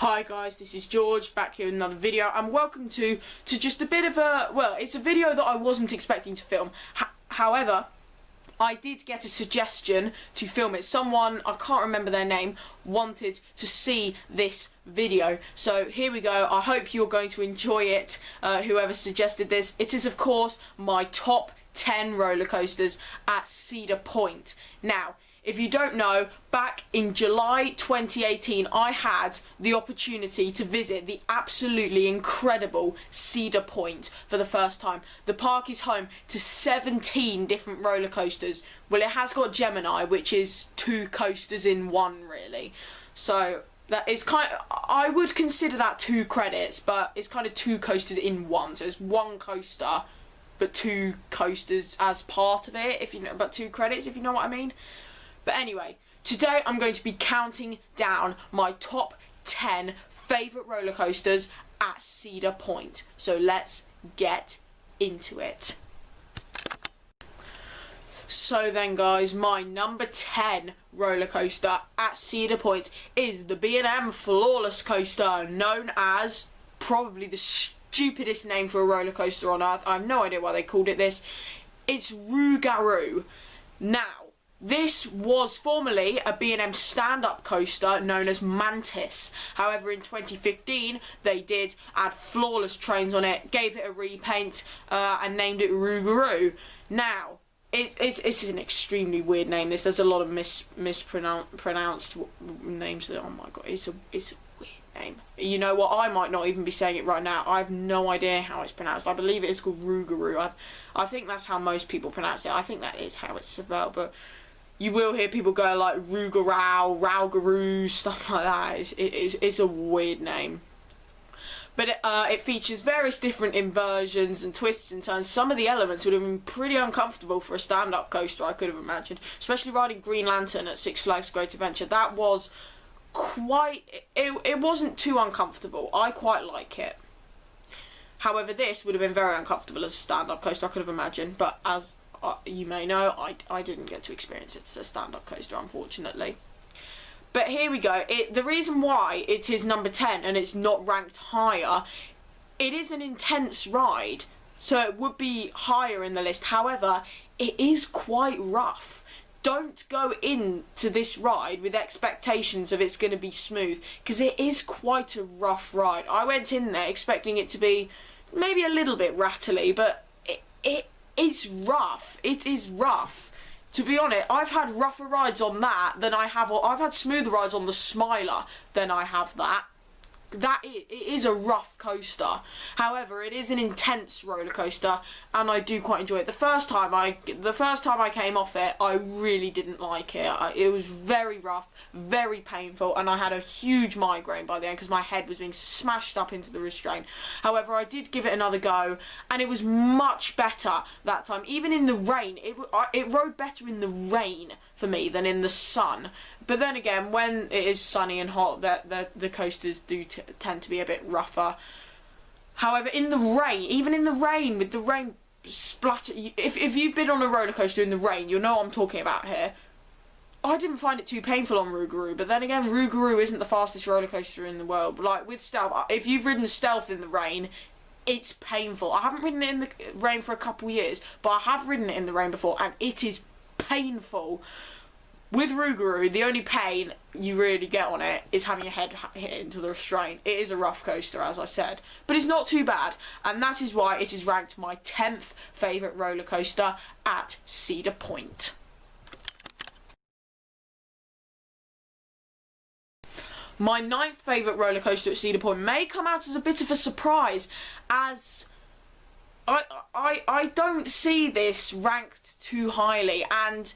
Hi guys, this is George back here with another video, and welcome to just a bit of a, well, it's a video that I wasn't expecting to film. However, I did get a suggestion to film it. Someone, I can't remember their name, wanted to see this video. So here we go. I hope you're going to enjoy it, whoever suggested this. It is, of course, my top 10 roller coasters at Cedar Point. Now, if you don't know, back in July 2018, I had the opportunity to visit the absolutely incredible Cedar Point for the first time. The park is home to 17 different roller coasters. Well, it has got Gemini, which is 2 coasters in one, really. So that is kind of, I would consider that 2 credits, but it's kind of 2 coasters in one. So it's 1 coaster, but 2 coasters as part of it, if you know, but 2 credits, if you know what I mean. But anyway, today I'm going to be counting down my top 10 favourite roller coasters at Cedar Point. So let's get into it. So then guys, my number 10 roller coaster at Cedar Point is the B&M Flawless Coaster, known as probably the stupidest name for a roller coaster on earth. I have no idea why they called it this. It's Rugarou. Now, this was formerly a B&M stand-up coaster known as Mantis. However, in 2015, they did add Flawless trains on it, gave it a repaint, and named it Rugarou. Now, it's an extremely weird name. There's a lot of mispronounced names. Oh my god, it's a weird name. You know what? I might not even be saying it right now. I have no idea how it's pronounced. I believe it is called Rugarou. I think that's how most people pronounce it. I think that is how it's spelled, but you will hear people go like Rugarou, Rugarou, stuff like that. It's a weird name. But it features various different inversions and twists and turns. Some of the elements would have been pretty uncomfortable for a stand-up coaster, I could have imagined. Especially riding Green Lantern at Six Flags Great Adventure. That was quite... It wasn't too uncomfortable. I quite like it. However, this would have been very uncomfortable as a stand-up coaster, I could have imagined. But as you may know, I didn't get to experience it as a stand-up coaster, unfortunately. But here we go. The reason why it is number 10 and it's not ranked higher, it is an intense ride, so it would be higher in the list. However, it is quite rough. Don't go into this ride with expectations of it's going to be smooth, because it is quite a rough ride. I went in there expecting it to be maybe a little bit rattly, but it's rough. It is rough. To be honest, I've had rougher rides on that than I have, or I've had smoother rides on the Smiler than I have that. It is a rough coaster. However, it is an intense roller coaster, and I do quite enjoy it. The first time I came off it, I really didn't like it. It was very rough, very painful, and I had a huge migraine by the end because my head was being smashed up into the restraint. However, I did give it another go, and it was much better that time. Even in the rain, it rode better in the rain for me than in the sun. But then again, when it is sunny and hot, the coasters do tend to be a bit rougher. However, in the rain, even in the rain, with the rain splatter, if you've been on a roller coaster in the rain, you'll know what I'm talking about here. I didn't find it too painful on Rugarou, but then again, Rugarou isn't the fastest roller coaster in the world. Like with Stealth, if you've ridden Stealth in the rain, it's painful. I haven't ridden it in the rain for a couple years, but I have ridden it in the rain before, and it is painful. With Rugarou, the only pain you really get on it is having your head hit into the restraint. It is a rough coaster, as I said, but it's not too bad, and that is why it is ranked my 10th favourite roller coaster at Cedar Point. My 9th favourite roller coaster at Cedar Point may come out as a bit of a surprise, as I don't see this ranked too highly, and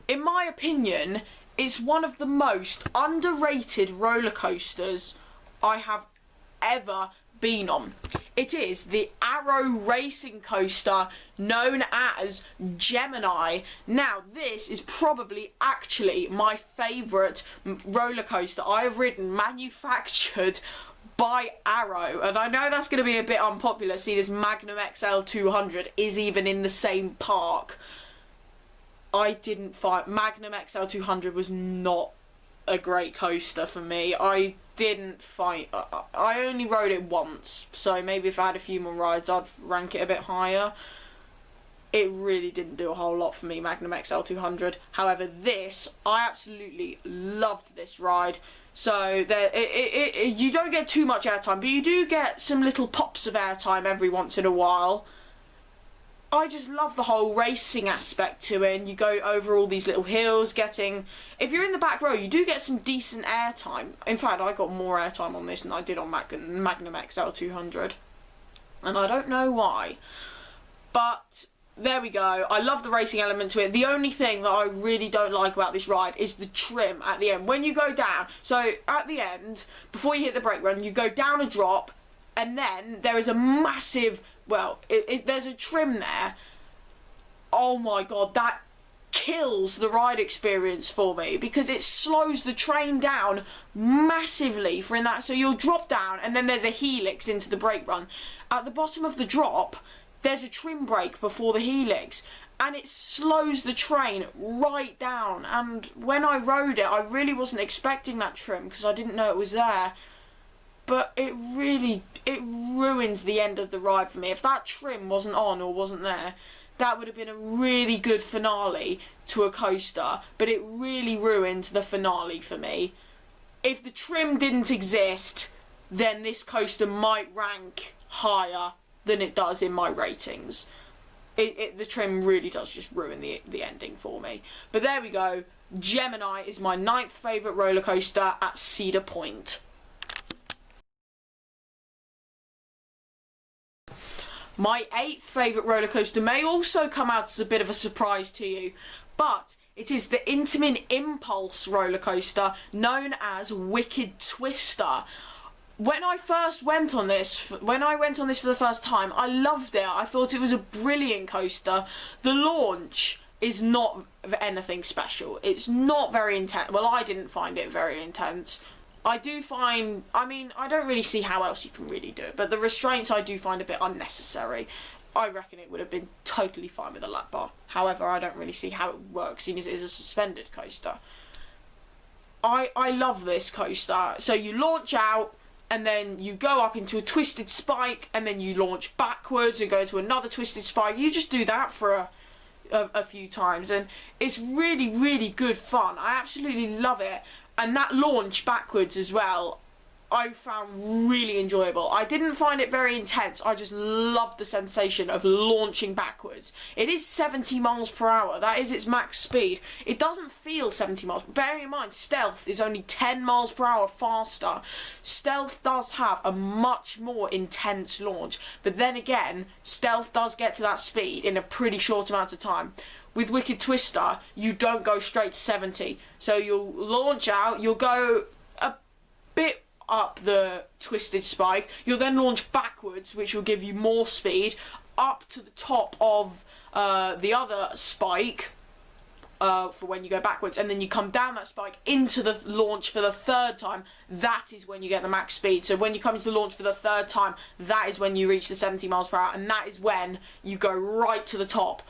in my opinion, it's one of the most underrated roller coasters I have ever been on. It is the Arrow racing coaster known as Gemini. Now, this is probably actually my favourite roller coaster I have ridden, manufactured by Arrow. And I know that's going to be a bit unpopular, see this Magnum XL 200 is even in the same park. I didn't find Magnum XL 200 was not a great coaster for me. I didn't find... I only rode it once, so maybe if I had a few more rides I'd rank it a bit higher. It really didn't do a whole lot for me, Magnum XL 200. However, I absolutely loved this ride. So you don't get too much airtime, but you do get some little pops of airtime every once in a while. I just love the whole racing aspect to it, and you go over all these little hills if you're in the back row, you do get some decent airtime. In fact, I got more airtime on this than I did on Magnum XL 200. And I don't know why. But there we go. I love the racing element to it. The only thing that I really don't like about this ride is the trim at the end. When you go down, so at the end, before you hit the brake run, you go down a drop, and then there is a massive, there's a trim there. Oh my god, that kills the ride experience for me, because it slows the train down massively for in that. So you'll drop down, and then there's a helix into the brake run. At the bottom of the drop, there's a trim brake before the helix, and it slows the train right down. And when I rode it, I really wasn't expecting that trim because I didn't know it was there. But it ruins the end of the ride for me. If that trim wasn't on or wasn't there, that would have been a really good finale to a coaster. But it really ruined the finale for me. If the trim didn't exist, then this coaster might rank higher than it does in my ratings. The trim really does just ruin the ending for me. But there we go. Gemini is my 9th favourite roller coaster at Cedar Point. My 8th favourite roller coaster may also come out as a bit of a surprise to you, but it is the Intamin Impulse roller coaster known as Wicked Twister. When I went on this for the first time, I loved it. I thought it was a brilliant coaster. The launch is not anything special. It's not very intense. Well, I didn't find it very intense. I don't really see how else you can really do it, but the restraints I do find a bit unnecessary. I reckon it would have been totally fine with a lap bar. However, I don't really see how it works, seeing as it is a suspended coaster. I love this coaster. So you launch out, and then you go up into a twisted spike, and then you launch backwards and go to another twisted spike. You just do that for a few times, and it's really, really good fun. I absolutely love it. And that launch backwards as well, I found really enjoyable. I didn't find it very intense. I just loved the sensation of launching backwards. It is 70 miles per hour. That is its max speed. It doesn't feel 70 miles. Bearing in mind, Stealth is only 10 miles per hour faster. Stealth does have a much more intense launch. But then again, Stealth does get to that speed in a pretty short amount of time. With Wicked Twister, you don't go straight to 70. So you'll launch out, you'll go a bit up the twisted spike, you'll then launch backwards, which will give you more speed, up to the top of the other spike for when you go backwards, and then you come down that spike into the launch for the 3rd time. That is when you get the max speed. So when you come into the launch for the 3rd time, that is when you reach the 70 miles per hour, and that is when you go right to the top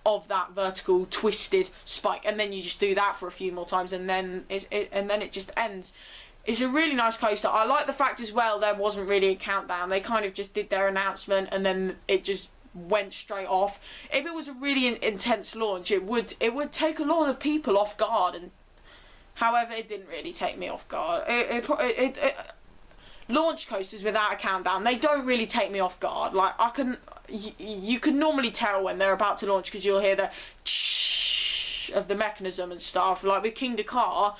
of that vertical twisted spike, and then you just do that for a few more times, and then it just ends. It's a really nice coaster. I like the fact as well there wasn't really a countdown. They kind of just did their announcement and then it just went straight off. If it was a really intense launch, it would take a lot of people off guard. And however, it didn't really take me off guard. Launch coasters without a countdown, they don't really take me off guard. Like you can normally tell when they're about to launch because you'll hear the of the mechanism and stuff. Like with King Dakar,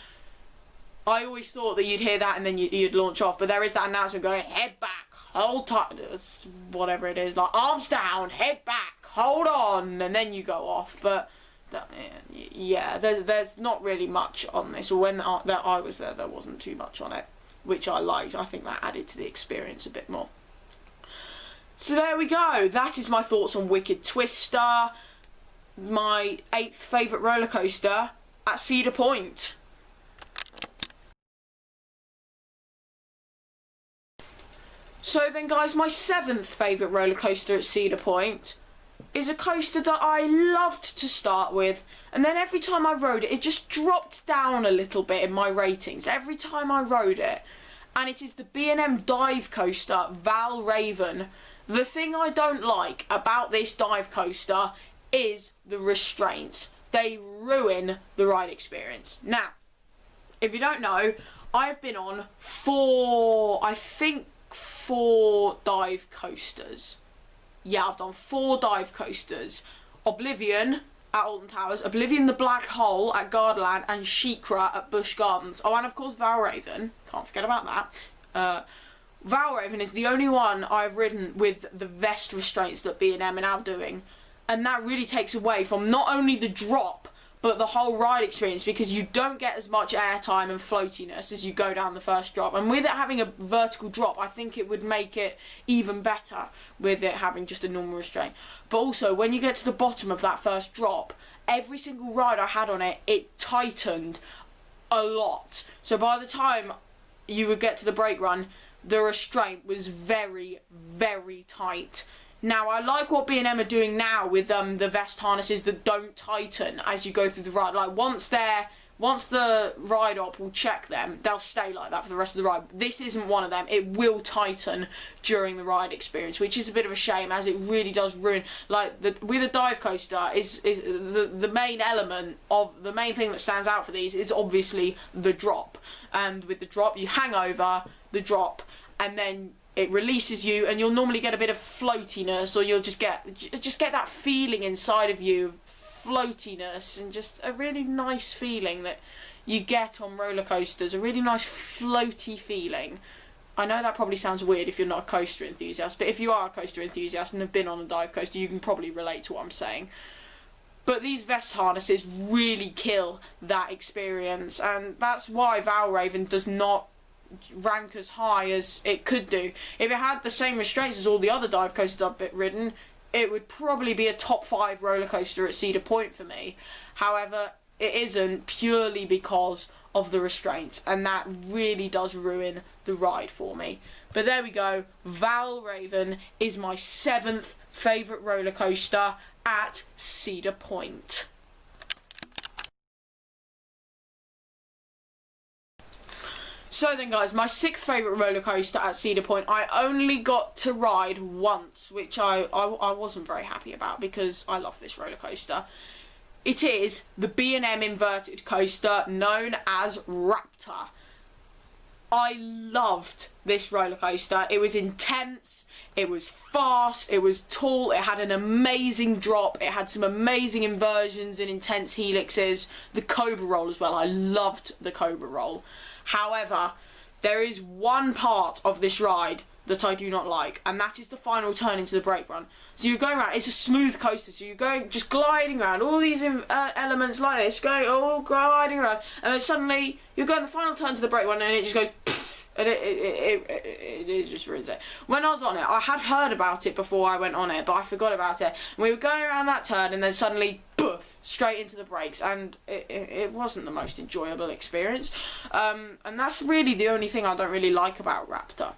I always thought that you'd hear that and then you'd launch off, but there is that announcement going, head back, hold tight, whatever it is, like arms down, head back, hold on, and then you go off. But yeah, there's not really much on this. When I was there wasn't too much on it, which I liked. I think that added to the experience a bit more. So there we go. That is my thoughts on Wicked Twister, my 8th favourite roller coaster at Cedar Point. So then guys, my 7th favourite roller coaster at Cedar Point is a coaster that I loved to start with, and then every time I rode it, it just dropped down a little bit in my ratings every time I rode it. And it is the B&M dive coaster Val Raven. The thing I don't like about this dive coaster is the restraints. They ruin the ride experience. Now, if you don't know, I've been on four dive coasters. Yeah, I've done 4 dive coasters. Oblivion at Alton Towers, Oblivion the Black Hole at Gardaland, and SheiKra at Busch Gardens. Oh, and of course Val Raven. Can't forget about that. Val Raven is the only one I've ridden with the vest restraints that B&M are now doing. And that really takes away from not only the drop, but the whole ride experience, because you don't get as much airtime and floatiness as you go down the first drop. And with it having a vertical drop, I think it would make it even better with it having just a normal restraint. But also, when you get to the bottom of that first drop, every single ride I had on it, it tightened a lot. So by the time you would get to the brake run, the restraint was very, very tight. Now, I like what B&M are doing now with the vest harnesses that don't tighten as you go through the ride. Like, once the ride op will check them, they'll stay like that for the rest of the ride. This isn't one of them. It will tighten during the ride experience, which is a bit of a shame, as it really does ruin. Like, with a dive coaster, is the main element of the main thing that stands out for these is obviously the drop. And with the drop, you hang over the drop, and then it releases you, and you'll normally get a bit of floatiness, or you'll just get that feeling inside of you, floatiness, and just a really nice feeling that you get on roller coasters, a really nice floaty feeling. I know that probably sounds weird if you're not a coaster enthusiast, but if you are a coaster enthusiast and have been on a dive coaster, you can probably relate to what I'm saying. But these vest harnesses really kill that experience, and that's why Val Raven does not rank as high as it could do. If it had the same restraints as all the other dive coasters I've ridden, it would probably be a top 5 roller coaster at Cedar Point for me. However, it isn't, purely because of the restraints, and that really does ruin the ride for me. But there we go. Val Raven is my 7th favourite roller coaster at Cedar Point. So then, guys, my 6th favourite roller coaster at Cedar Point, I only got to ride once, which I wasn't very happy about, because I love this roller coaster. It is the B&M inverted coaster known as Raptor. I loved this roller coaster. It was intense, it was fast, it was tall, it had an amazing drop, it had some amazing inversions and intense helixes. The Cobra roll as well, I loved the Cobra roll. However, there is one part of this ride that I do not like, and that is the final turn into the brake run. So you're going around, it's a smooth coaster, so you're going, just gliding around, all these elements like this, going, all gliding around, and then suddenly you're going the final turn to the brake run, and it just goes, pfft, and it just ruins it. When I was on it, I had heard about it before I went on it, but I forgot about it. And we were going around that turn, and then suddenly, boof, straight into the brakes, and it wasn't the most enjoyable experience. And that's really the only thing I don't really like about Raptor.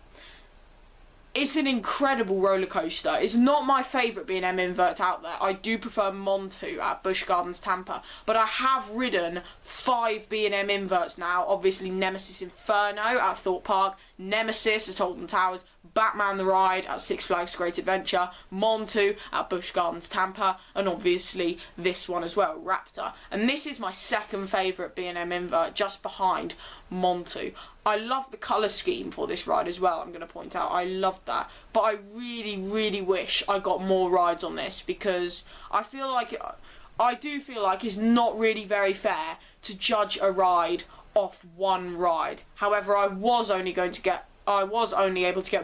It's an incredible roller coaster. It's not my favourite B&M invert out there. I do prefer Montu at Busch Gardens Tampa, but I have ridden 5 B&M inverts now. Obviously Nemesis Inferno at Thorpe Park, Nemesis at Alton Towers, Batman the Ride at Six Flags Great Adventure, Montu at Busch Gardens Tampa, and obviously this one as well, Raptor. And this is my 2nd favourite B&M invert, just behind Montu. I love the colour scheme for this ride as well, I'm going to point out. I love that. But I really, really wish I got more rides on this, because I do feel like it's not really very fair to judge a ride off one ride. However, I was only able to get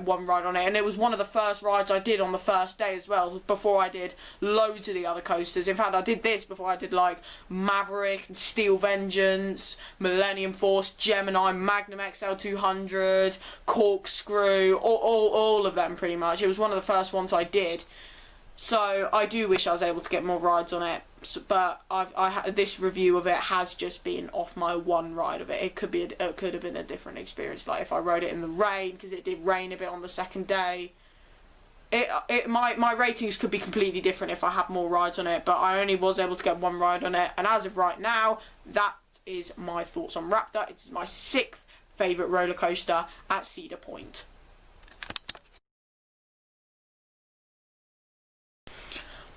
one ride on it, and it was one of the first rides I did on the first day as well, before I did loads of the other coasters. In fact, I did this before I did like Maverick and Steel Vengeance, Millennium Force, Gemini, Magnum XL 200, Corkscrew, all of them pretty much. It was one of the first ones I did. So I do wish I was able to get more rides on it, but this review of it has just been off my one ride of it. It could have been a different experience, like if I rode it in the rain, because it did rain a bit on the second day. My ratings could be completely different if I had more rides on it, but I only was able to get one ride on it, and as of right now, that is my thoughts on Raptor. It is my 6th favourite roller coaster at Cedar Point.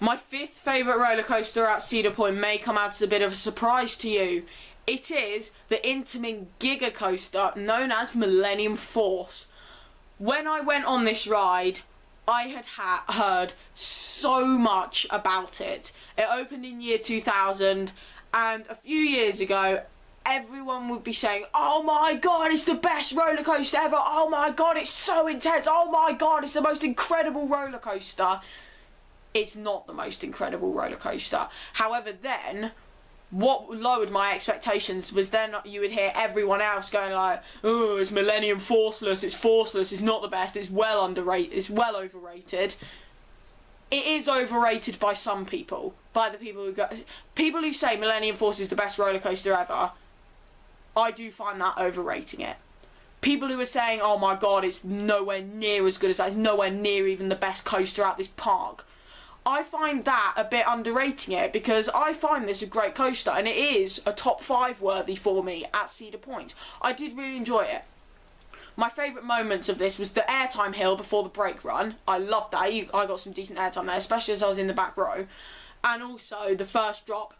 My 5th favourite roller coaster at Cedar Point may come out as a bit of a surprise to you. It is the Intamin Giga coaster known as Millennium Force. When I went on this ride, I had heard so much about it. It opened in year 2000, and a few years ago, everyone would be saying, oh my god, it's the best roller coaster ever, oh my god, it's so intense, oh my god, it's the most incredible roller coaster. It's not the most incredible roller coaster. However, then, what lowered my expectations was then you would hear everyone else going like, oh, it's Millennium Forceless, it's forceless, it's not the best, it's well underrated, it's well overrated. It is overrated by some people. By the people who say Millennium Force is the best roller coaster ever, I do find that overrating it. People who are saying, oh my god, it's nowhere near as good as that, it's nowhere near even the best coaster at this park, I find that a bit underrating it, because I find this a great coaster and it is a top 5 worthy for me at Cedar Point. I did really enjoy it. My favourite moments of this was the airtime hill before the brake run. I loved that. I got some decent airtime there, especially as I was in the back row. And also the first drop.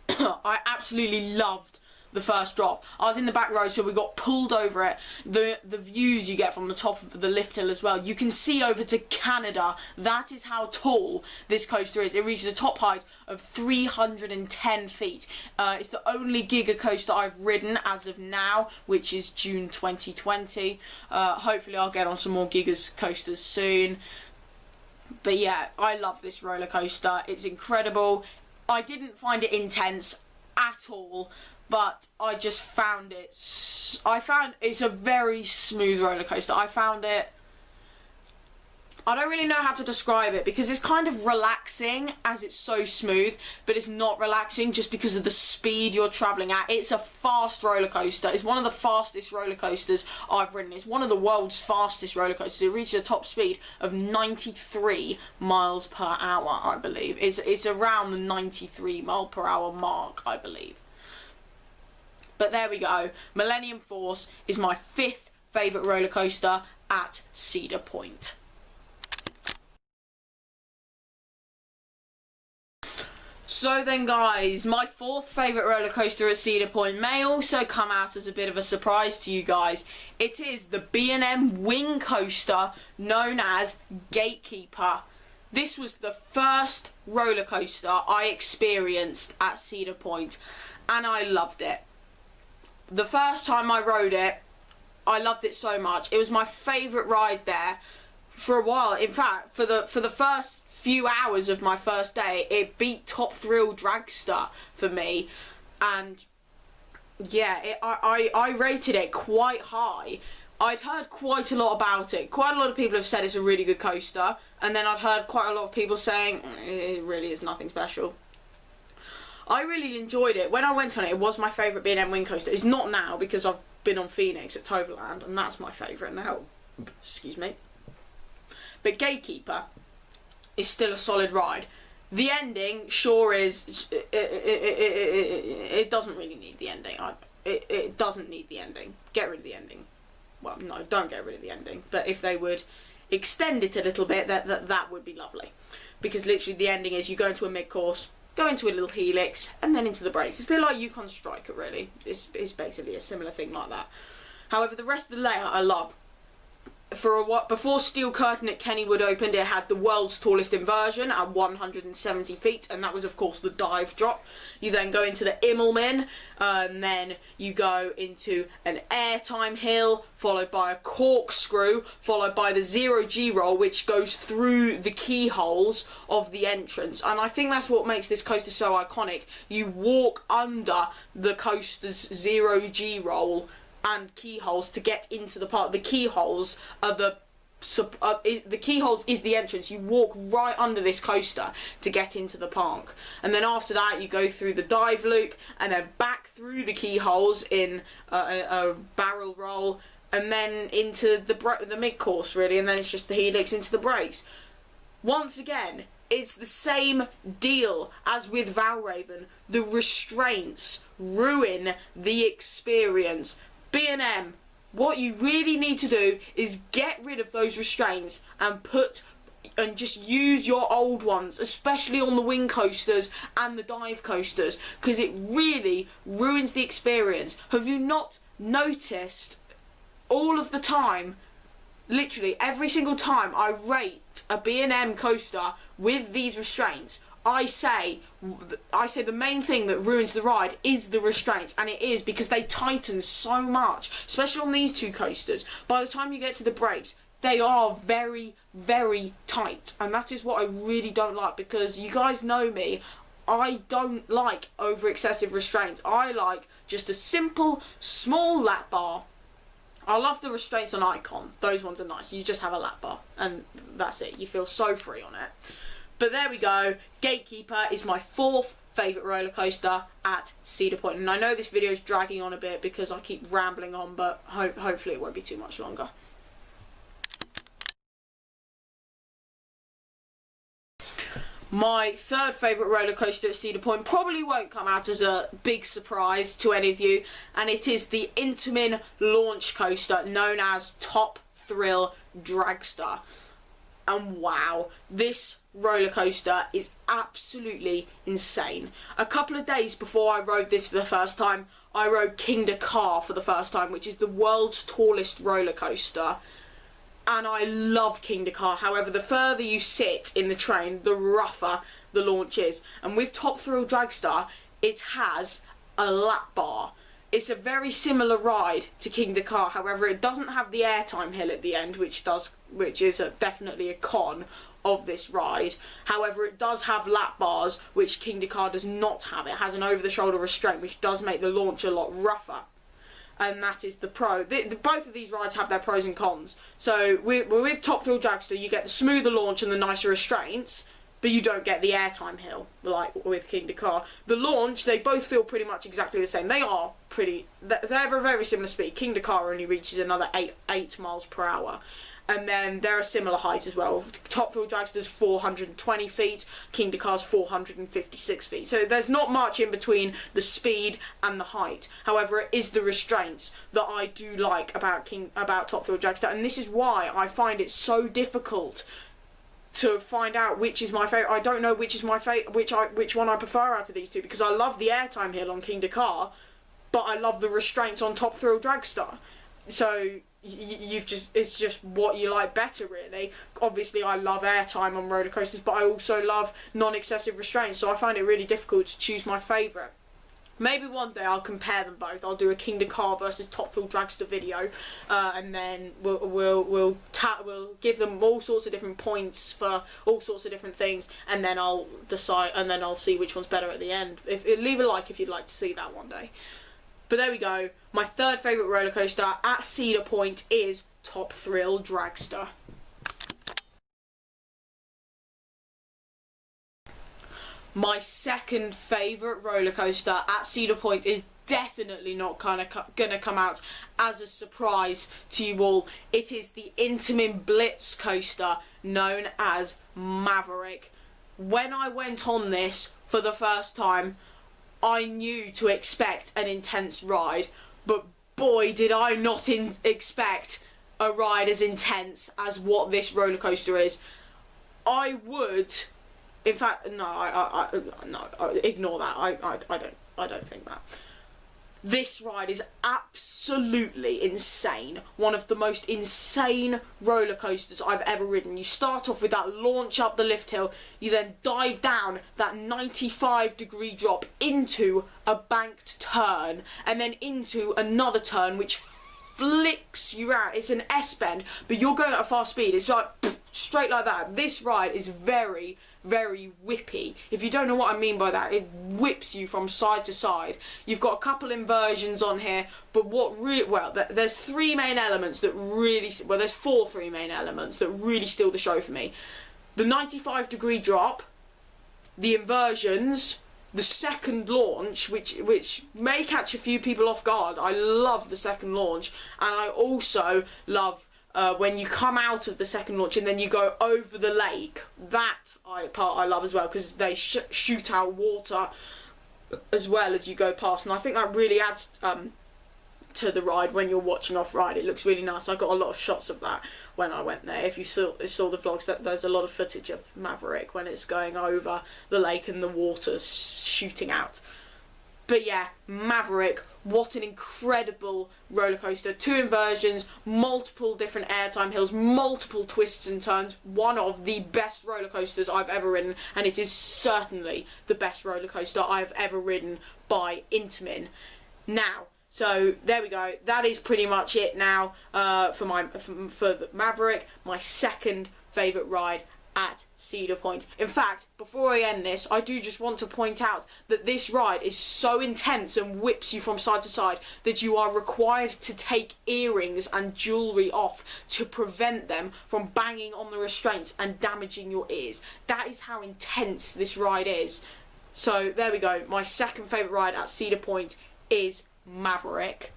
I absolutely loved the first drop. I was in the back row, so we got pulled over it. The views you get from the top of the lift hill as well. You can see over to Canada. That is how tall this coaster is. It reaches a top height of 310 feet. It's the only Giga coaster I've ridden as of now, which is June 2020. Hopefully I'll get on some more Gigas coasters soon. But yeah, I love this roller coaster. It's incredible. I didn't find it intense at all, but I just found it, it's a very smooth roller coaster. I don't really know how to describe it, because it's kind of relaxing as it's so smooth, but it's not relaxing just because of the speed you're travelling at. It's a fast roller coaster. It's one of the fastest roller coasters I've ridden. It's one of the world's fastest roller coasters. It reaches a top speed of 93 miles per hour, I believe. It's around the 93 mile per hour mark, I believe. But there we go. Millennium Force is my 5th favourite roller coaster at Cedar Point. So then guys, my 4th favourite roller coaster at Cedar Point may also come out as a bit of a surprise to you guys. It is the B&M wing coaster known as Gatekeeper. This was the first roller coaster I experienced at Cedar Point, and I loved it. The first time I rode it, I loved it so much. It was my favourite ride there for a while. In fact, for the first few hours of my first day, it beat top Thrill Dragster for me. And yeah, I rated it quite high. I'd heard quite a lot about it. Quite a lot of people have said it's a really good coaster, and then I'd heard quite a lot of people saying it really is nothing special. I really enjoyed it. When I went on it, it was my favourite B&M wing coaster. It's not now, because I've been on Phoenix at Toverland, and that's my favourite now. Excuse me. But Gatekeeper is still a solid ride. The ending sure is... It doesn't really need the ending. It doesn't need the ending. Get rid of the ending. Well, no, don't get rid of the ending. But if they would extend it a little bit, that would be lovely. Because literally the ending is you go into a mid-course, go into a little helix, and then into the brakes. It's a bit like Yukon Striker, really. It's basically a similar thing like that. However, the rest of the layout I love. Before Steel Curtain at Kennywood opened, it had the world's tallest inversion at 170 feet, and that was, of course, the dive drop. You then go into the Immelman, and then you go into an airtime hill, followed by a corkscrew, followed by the zero-G roll, which goes through the keyholes of the entrance. And I think that's what makes this coaster so iconic. You walk under the coaster's zero-G roll and keyholes to get into the park. The keyholes are the keyholes is the entrance. You walk right under this coaster to get into the park, and then after that you go through the dive loop and then back through the keyholes in a barrel roll and then into the mid-course really, and then it's just the helix into the brakes. Once again, it's the same deal as with Val Raven. The restraints ruin the experience. B&M, what you really need to do is get rid of those restraints and just use your old ones, especially on the wing coasters and the dive coasters, because it really ruins the experience. Have you not noticed all of the time, literally every single time I rate a B&M coaster with these restraints, I say the main thing that ruins the ride is the restraints, and it is because they tighten so much, especially on these two coasters. By the time you get to the brakes, they are very, very tight, and that is what I really don't like, because you guys know me, I don't like over excessive restraints. I like just a simple, small lap bar. I love the restraints on Icon. Those ones are nice. You just have a lap bar, and that's it. You feel so free on it. But there we go. Gatekeeper is my 4th favourite roller coaster at Cedar Point. And I know this video is dragging on a bit because I keep rambling on, but hopefully it won't be too much longer. My 3rd favourite roller coaster at Cedar Point probably won't come out as a big surprise to any of you, and it is the Intamin launch coaster known as Top Thrill Dragster. And wow, this roller coaster is absolutely insane. A couple of days before I rode this for the first time, I rode King-Dakar for the first time, which is the world's tallest roller coaster. And I love King-Dakar. However, the further you sit in the train, the rougher the launch is. And with Top Thrill Dragster, it has a lap bar. It's a very similar ride to King-Dakar. However, it doesn't have the airtime hill at the end, which is definitely a con of this ride. However, it does have lap bars, which King-Dakar does not have. It has an over-the-shoulder restraint, which does make the launch a lot rougher. And that is the pro. Both of these rides have their pros and cons. So with Top Thrill Dragster, you get the smoother launch and the nicer restraints, but you don't get the airtime hill like with King-Dakar. The launch, they both feel pretty much exactly the same. They're a very similar speed. King-Dakar only reaches another 8 miles per hour. And then they're a similar height as well. Top Thrill Dragster's 420 feet, King-Dakar's 456 feet. So there's not much in between the speed and the height. However, it is the restraints that I do like about Top Thrill Dragster, and this is why I find it so difficult to find out which is my favourite. I don't know which is my which one I prefer out of these two, because I love the airtime hill on King-Dakar, but I love the restraints on Top Thrill Dragster. So it's just what you like better, really. Obviously, I love airtime on roller coasters, but I also love non-excessive restraints. So I find it really difficult to choose my favourite. Maybe one day I'll compare them both. I'll do a King-Dakar versus Top Thrill Dragster video, and then we'll give them all sorts of different points for all sorts of different things, and then I'll decide, and then I'll see which one's better at the end. Leave a like if you'd like to see that one day. But there we go. My 3rd favourite roller coaster at Cedar Point is Top Thrill Dragster. My 2nd favourite roller coaster at Cedar Point is definitely not gonna come out as a surprise to you all. It is the Intamin Blitz coaster known as Maverick. When I went on this for the first time, I knew to expect an intense ride, but boy did I not expect a ride as intense as what this roller coaster is. I would, in fact, no, ignore that. I don't think that. This ride is absolutely insane. One of the most insane roller coasters I've ever ridden. You start off with that launch up the lift hill, you then dive down that 95-degree drop into a banked turn, and then into another turn which flicks you out. It's an S-bend, but you're going at a fast speed. It's like straight like that. This ride is very, very whippy. If you don't know what I mean by that, it whips you from side to side. You've got a couple inversions on here, but there's 3 main elements that really, there's 3 main elements that really steal the show for me. The 95-degree drop, the inversions, the second launch, which may catch a few people off guard. I love the second launch, and I also love when you come out of the second launch and then you go over the lake. That part I love as well, because they shoot out water as well as you go past, and I think that really adds to the ride when you're watching off ride. It looks really nice. I got a lot of shots of that when I went there. If you saw the vlogs, that there's a lot of footage of Maverick when it's going over the lake and the water's shooting out. But yeah, Maverick, what an incredible roller coaster. 2 inversions, multiple different airtime hills, multiple twists and turns. One of the best roller coasters I've ever ridden, and it is certainly the best roller coaster I've ever ridden by Intamin. Now, so there we go. That is pretty much it now for the Maverick, my second favourite ride at Cedar Point. In fact, before I end this, I do just want to point out that this ride is so intense and whips you from side to side that you are required to take earrings and jewellery off to prevent them from banging on the restraints and damaging your ears. That is how intense this ride is. So there we go. My second favourite ride at Cedar Point is Maverick.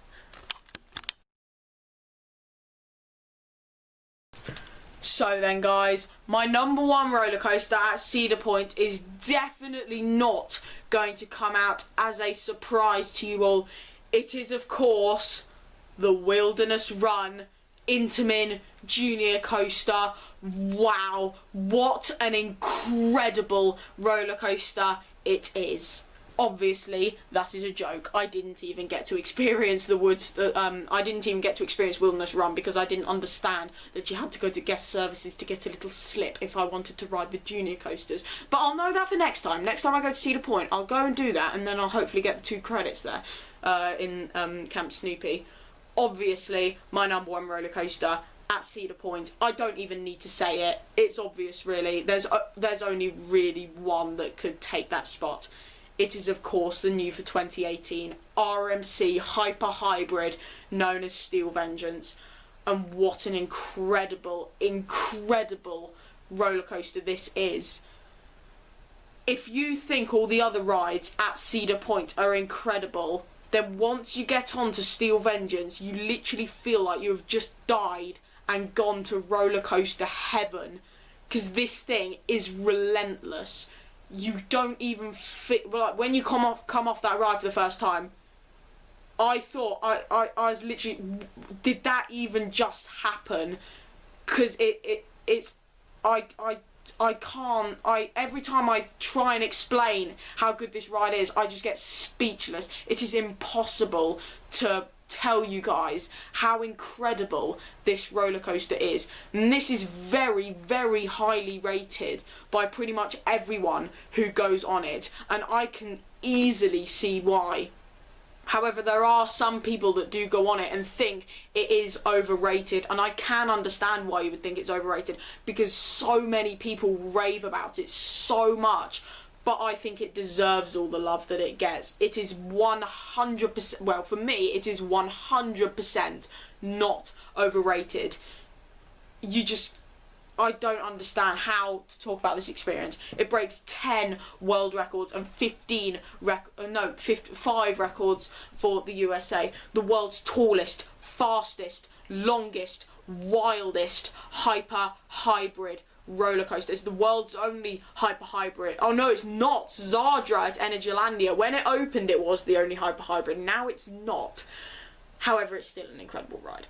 So then guys, my number 1 roller coaster at Cedar Point is definitely not going to come out as a surprise to you all. It is of course the Wilderness Run Intamin Junior Coaster. Wow, what an incredible roller coaster it is. Obviously, that is a joke. I didn't even get to experience I didn't even get to experience Wilderness Run because I didn't understand that you had to go to guest services to get a little slip if I wanted to ride the junior coasters. But I'll know that for next time. Next time I go to Cedar Point, I'll go and do that, and then I'll hopefully get the 2 credits there in Camp Snoopy. Obviously, my number 1 roller coaster at Cedar Point. I don't even need to say it. It's obvious, really. There's only really one that could take that spot. It is, of course, the new for 2018 RMC Hyper Hybrid, known as Steel Vengeance. And what an incredible, incredible roller coaster this is. If you think all the other rides at Cedar Point are incredible, then once you get onto Steel Vengeance, you literally feel like you have just died and gone to roller coaster heaven. Because this thing is relentless. You don't even fit, like when you come off that ride for the first time, I thought I was literally, did that even just happen? Because every time I try and explain how good this ride is, I just get speechless. It is impossible to tell you guys how incredible this roller coaster is, and this is very, very highly rated by pretty much everyone who goes on it, and I can easily see why. However, there are some people that do go on it and think it is overrated, and I can understand why you would think it's overrated because so many people rave about it so much. But I think it deserves all the love that it gets. It is 100%, well, for me, it is 100% not overrated. I don't understand how to talk about this experience. It breaks 10 world records and 5 records for the USA. The world's tallest, fastest, longest, wildest hyper hybrid roller coaster. It's the world's only hyper hybrid. Oh no, it's not. Zadra at Energylandia. When it opened, it was the only hyper hybrid. Now it's not. However, it's still an incredible ride.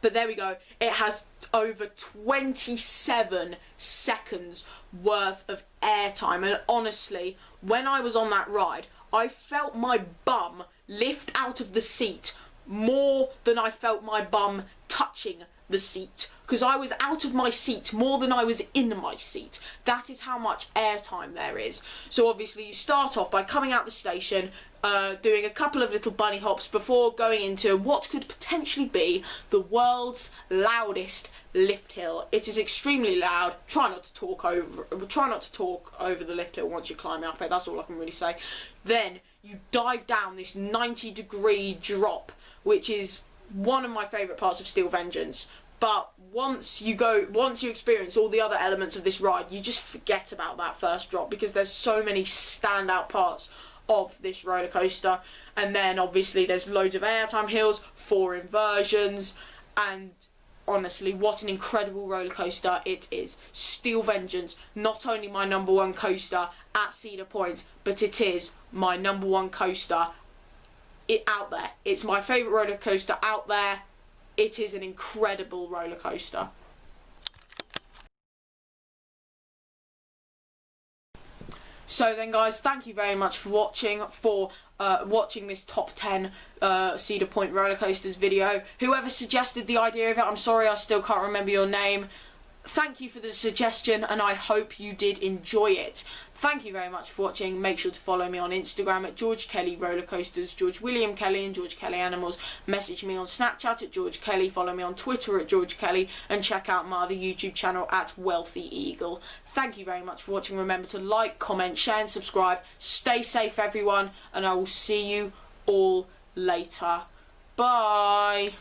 But there we go. It has over 27 seconds worth of airtime. And honestly, when I was on that ride, I felt my bum lift out of the seat more than I felt my bum touching the seat, because I was out of my seat more than I was in my seat. That is how much airtime there is. So obviously you start off by coming out the station, doing a couple of little bunny hops before going into what could potentially be the world's loudest lift hill. It is extremely loud. Try not to talk over the lift hill once you're climbing up it. That's all I can really say. Then you dive down this 90-degree drop, which is one of my favourite parts of Steel Vengeance. But once you experience all the other elements of this ride, you just forget about that first drop, because there's so many standout parts of this roller coaster. And then obviously there's loads of airtime hills, 4 inversions, and honestly, what an incredible roller coaster it is. Steel Vengeance, not only my #1 coaster at Cedar Point, but it is my #1 coaster out there. It's my favourite roller coaster out there. It is an incredible roller coaster. So then guys, thank you very much for watching this top 10 Cedar Point roller coasters video. Whoever suggested the idea of it, I'm sorry I still can't remember your name. Thank you for the suggestion, and I hope you did enjoy it. Thank you very much for watching. Make sure to follow me on Instagram at George Kelly Roller Coasters, George William Kelly and George Kelly Animals. Message me on Snapchat at George Kelly. Follow me on Twitter at George Kelly, and check out my other YouTube channel at Wealthy Eagle. Thank you very much for watching. Remember to like, comment, share and subscribe. Stay safe everyone, and I will see you all later. Bye.